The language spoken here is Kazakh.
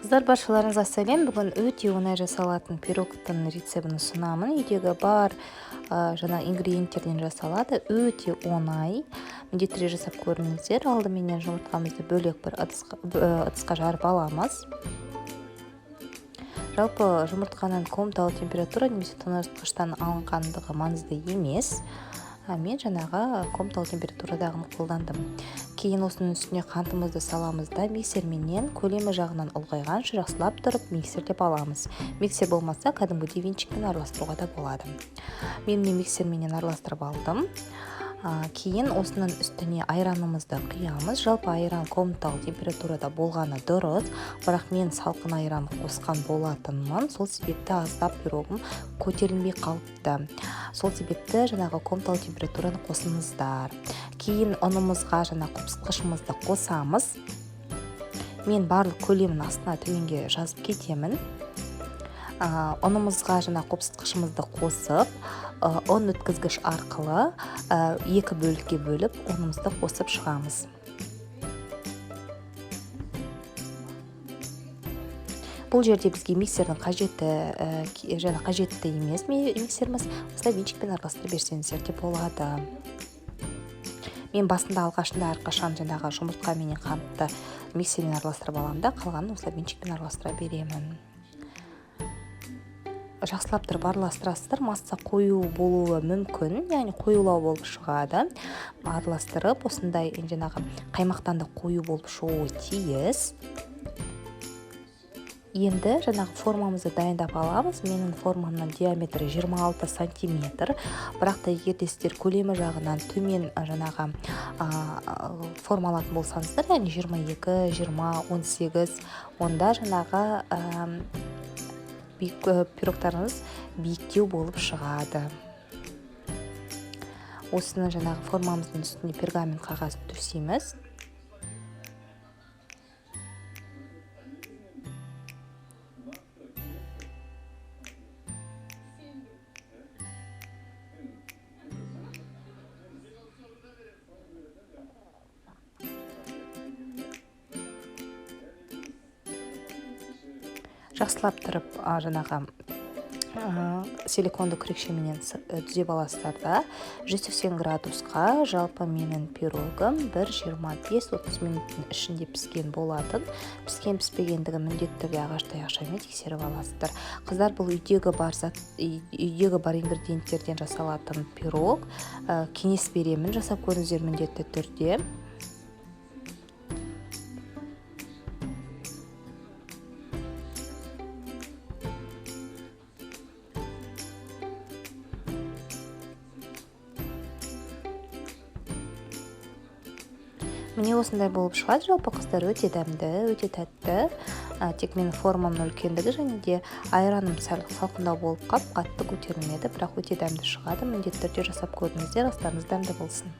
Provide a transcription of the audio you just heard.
Қыздар, баршаларыңызға сәлем. Бүгін өте оңай жасалатын пирогтың рецебін ұсынамын. Үйдегі бар жаңа ингредиенттерден жасалады. Өте оңай. Міндетті жасап көріңіздер. Алдыменен жұмыртқамызды бөлек бір ыдысқа жарып аламыз. Жалпы жұмыртқаның комнаталық температура немесе тоңазытқыштан алынғандығы маңызды емес. Мен жаңағы комнаталық температурадағыны қолдандым. Кейін осының үстіне қантымызды саламыз да миксерменен көлемі жағынан ұлғайғанша жақсылап тұрып миксерлеп аламыз. Миксер болмаса, кәдімгідей венчикпен араластыруға да болады. Мен миксерменен араластырып алдым. Кейін осының үстіне айранымызды құямыз. Жалпы айран комнаталық температурада болғаны дұрыс, бірақ мен салқын айран қосқан болатынмын. Сол себепті аздап пирогым көтерілмей қалыпты. Сол себепті жаңағы комнаталық температураны қосыңыздар. Кейін ұнымызға жаңа қопсытқышымызды қосамыз. Мен барлық көлемін астына төменге жазып кетемін. Ұнымызға жаңа қопсытқышымызды қосып, ұн өткізгіш арқылы екі бөлікке бөліп ұнымызды қосып шығамыз. Бұл жерде бізге миксердің қажетті емес миксеріміз, осылай венчикпен араластырып берсеңіздер де болады. Мен басында алғашында әрқашан жаңағы жұмыртқа менен қантты миксермен араластырып аламын да, қалғанын осылай венчикпен араластыра беремін. Жақсылап тұрып араластырасыздар. Масса қою болуы мүмкін, яғни қоюлау болып шығады. Араластырып, осындай жаңағы қаймақтан да қою болып шығуы тиіс. Енді жаңағы формамызды дайындап аламыз. Менің формамның диаметрі 26 сантиметр. Бірақ та егер де сіздер көлемі жағынан төмен жаңағы формалатын болсаңыздар, яғни 22, 20, 18, онда жаңағы пирогтарыңыз биіктеу болып шығады. Осыны жаңағы формамыздың үстіне пергамент қағаз төсейміз. Жақсылап тұрып жаңағы силиконды күрекшеменен түзеп аласыздар да. 180 градусқа жалпы менің пирогым 1-25-30 минуттың ішінде піскен болатын. Піспегендігі міндетті түрде ағаш таяқшамен тексеріп аласыздар. Қыздар, бұл үйдегі бар ингредиенттерден жасалатын пирог. Кеңес беремін, жасап көріңіздер міндетті түрде. Міне осындай болып шығады. Жалпы қыздар, өте дәмді, өте тәтті. Тек менің формамның үлкендігі және де айраным салқындау болып қатты көтерілмеді, бірақ өте дәмді шығады. Міндетті түрде жасап көріңіздер, астарыңыз дәмді болсын.